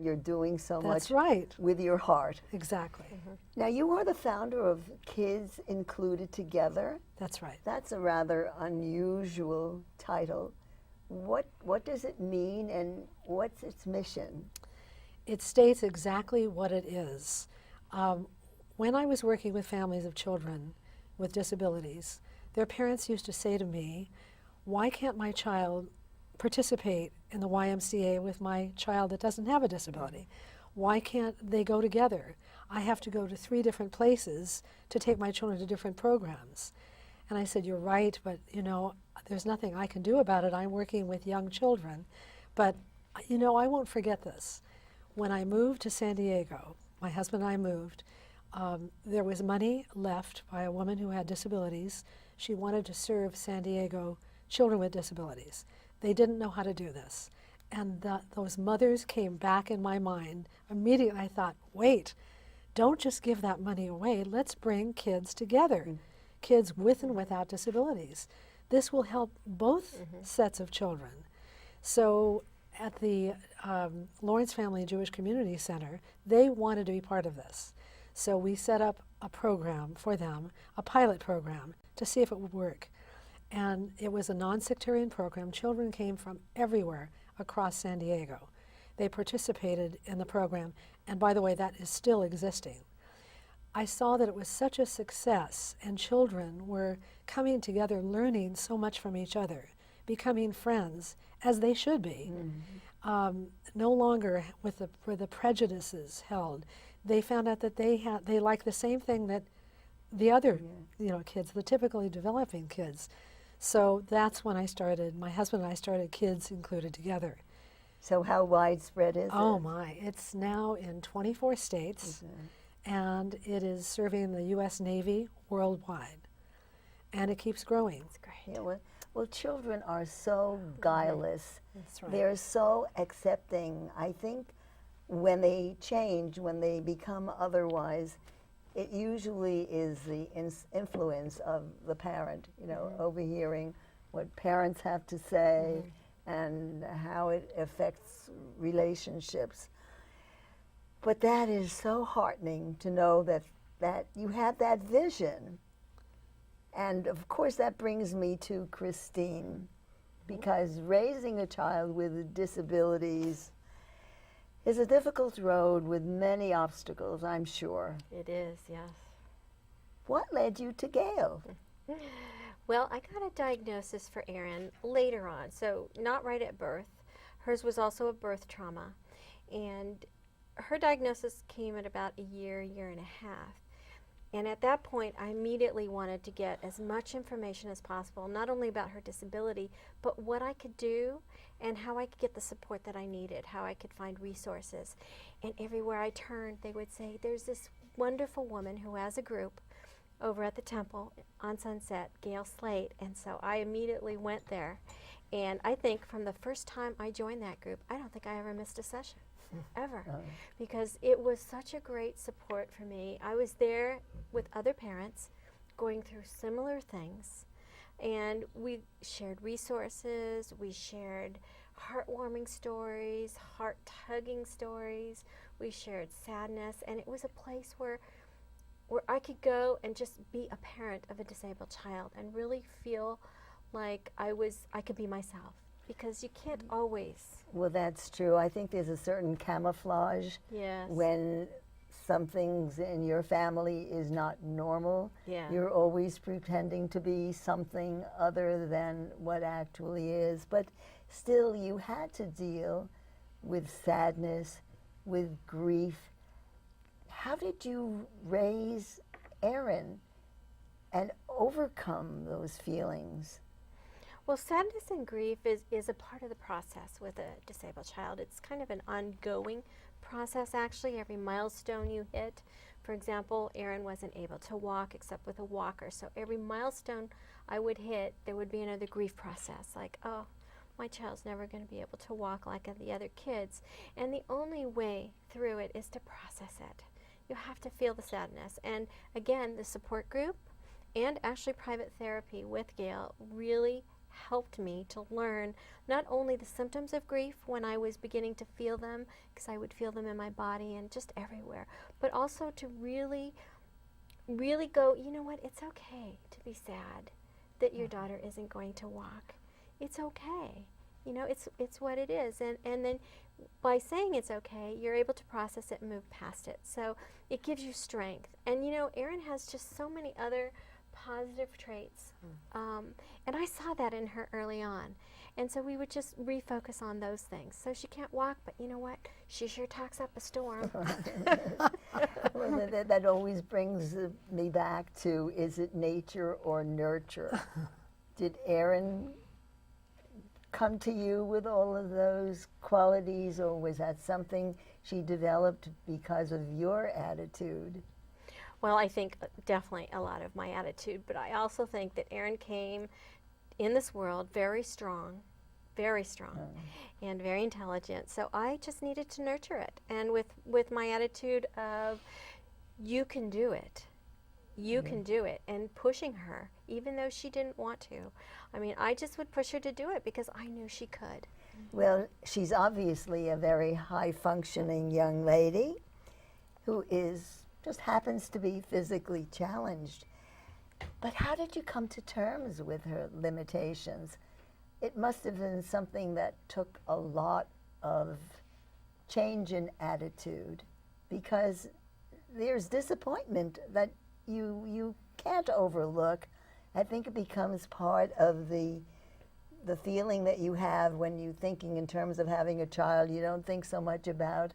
You're doing so That's much right. with your heart. Exactly. Now, you are the founder of Kids Included Together. That's right. That's a rather unusual title. What does it mean, and what's its mission? It states exactly what it is. When I was working with families of children with disabilities, their parents used to say to me, why can't my child participate in the YMCA with my child that doesn't have a disability? Why can't they go together? I have to go to 3 different places to take my children to different programs. And I said, you're right, but there's nothing I can do about it. I'm working with young children. But I won't forget this. When I moved to San Diego, my husband and I moved, there was money left by a woman who had disabilities. She wanted to serve San Diego children with disabilities. They didn't know how to do this. And those mothers came back in my mind. Immediately I thought, wait, don't just give that money away. Let's bring kids together, kids with and without disabilities. This will help both sets of children. So at the Lawrence Family Jewish Community Center, they wanted to be part of this. So we set up a program for them, a pilot program, to see if it would work. And it was a non-sectarian program. Children came from everywhere across San Diego. They participated in the program, and by the way, that is still existing. I saw that it was such a success, and children were coming together, learning so much from each other, becoming friends, as they should be. No longer with the prejudices held. They found out that they like the same thing that the other kids, the typically developing kids. So that's when my husband and I started Kids Included Together. So how widespread is it? Oh my, it's now in 24 states, and it is serving the U.S. Navy worldwide. And it keeps growing. That's great. Yeah, well, children are so guileless. That's right. They're so accepting. I think when they change, when they become otherwise, it usually is the influence of the parent, overhearing what parents have to say and how it affects relationships. But that is so heartening to know that you had that vision. And of course that brings me to Christine, because raising a child with disabilities is a difficult road with many obstacles, I'm sure. It is, yes. What led you to Gayle? Well, I got a diagnosis for Erin later on, so not right at birth. Hers was also a birth trauma. And her diagnosis came at about a year and a half. And at that point, I immediately wanted to get as much information as possible, not only about her disability, but what I could do and how I could get the support that I needed, how I could find resources. And everywhere I turned, they would say, there's this wonderful woman who has a group over at the temple on Sunset, Gayle Slate. And so I immediately went there. And I think from the first time I joined that group, I don't think I ever missed a session. Ever, because it was such a great support for me. I was there with other parents going through similar things, and we shared resources, we shared heartwarming stories, heart-tugging stories, we shared sadness, and it was a place where I could go and just be a parent of a disabled child and really feel like I could be myself, because you can't always. Well, that's true. I think there's a certain camouflage when something in your family is not normal. Yeah. You're always pretending to be something other than what actually is. But still, you had to deal with sadness, with grief. How did you raise Erin and overcome those feelings? Well, sadness and grief is a part of the process with a disabled child. It's kind of an ongoing process, actually. Every milestone you hit, for example, Erin wasn't able to walk except with a walker. So every milestone I would hit, there would be another grief process, like, oh, my child's never going to be able to walk like the other kids. And the only way through it is to process it. You have to feel the sadness. And again, the support group and actually private therapy with Gayle really helped me to learn not only the symptoms of grief when I was beginning to feel them, because I would feel them in my body and just everywhere, but also to really, really go, you know what, it's okay to be sad that your daughter isn't going to walk. It's okay. You know, it's what it is. And then by saying it's okay, you're able to process it and move past it. So it gives you strength. And, you know, Erin has just so many other positive traits. And I saw that in her early on. And so we would just refocus on those things. So she can't walk, but you know what? She sure talks up a storm. Well, that always brings me back to, is it nature or nurture? Did Erin come to you with all of those qualities, or was that something she developed because of your attitude? Well, I think definitely a lot of my attitude, but I also think that Erin came in this world very strong, and very intelligent. So I just needed to nurture it. And with my attitude of, you can do it. You can do it, and pushing her, even though she didn't want to. I mean, I just would push her to do it because I knew she could. Well, she's obviously a very high-functioning young lady who just happens to be physically challenged. But how did you come to terms with her limitations? It must have been something that took a lot of change in attitude, because there's disappointment that you can't overlook. I think it becomes part of the feeling that you have when you're thinking in terms of having a child. You don't think so much about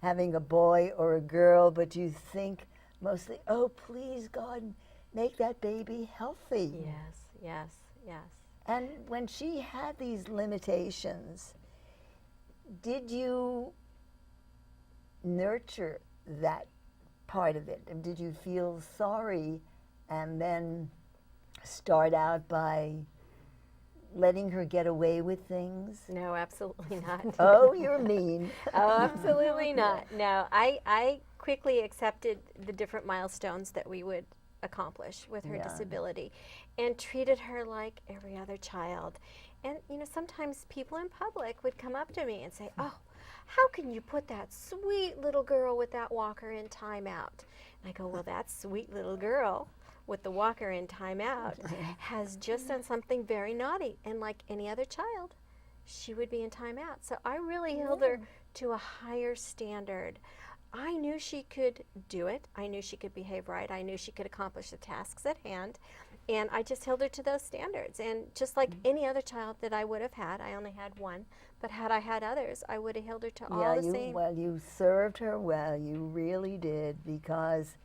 having a boy or a girl, but you think mostly, oh, please, God, make that baby healthy. Yes, yes, yes. And when she had these limitations, did you nurture that part of it? Did you feel sorry and then start out by letting her get away with things? No, absolutely not. Oh, you're mean. Oh, absolutely not. No, I quickly accepted the different milestones that we would accomplish with her disability and treated her like every other child. And, you know, sometimes people in public would come up to me and say, oh, how can you put that sweet little girl with that walker in timeout? And I go, well, that sweet little girl with the walker in timeout has just done something very naughty. And like any other child, she would be in timeout. So I really held her to a higher standard. I knew she could do it. I knew she could behave right. I knew she could accomplish the tasks at hand. And I just held her to those standards. And just like any other child that I would have had, I only had one, but had I had others, I would have held her to all the same. Well, you served her well. You really did, because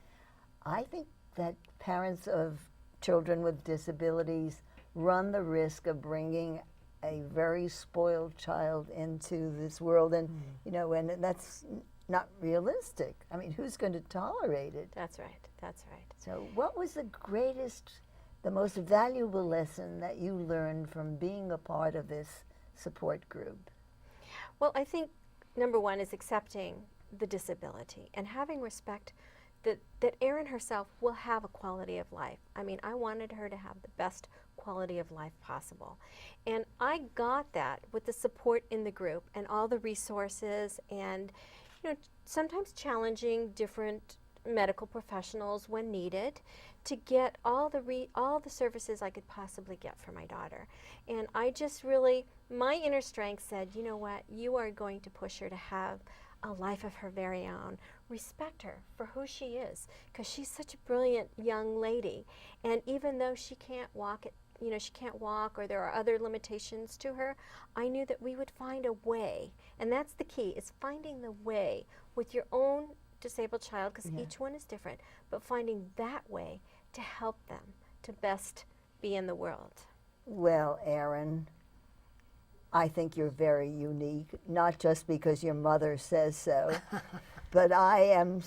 I think that parents of children with disabilities run the risk of bringing a very spoiled child into this world. And, you know, and that's not realistic. I mean, who's going to tolerate it? That's right. That's right. So what was the most valuable lesson that you learned from being a part of this support group? Well, I think number one is accepting the disability and having respect that Erin herself will have a quality of life. I mean, I wanted her to have the best quality of life possible. And I got that with the support in the group and all the resources and, you know, sometimes challenging different medical professionals when needed to get all the services I could possibly get for my daughter. And I just really, my inner strength said, you know what, you are going to push her to have a life of her very own. Respect her for who she is, because she's such a brilliant young lady. And even though she can't walk, she can't walk, or there are other limitations to her, I knew that we would find a way. And that's the key, is finding the way with your own disabled child, because each one is different, but finding that way to help them to best be in the world. Well, Erin, I think you're very unique, not just because your mother says so, but I am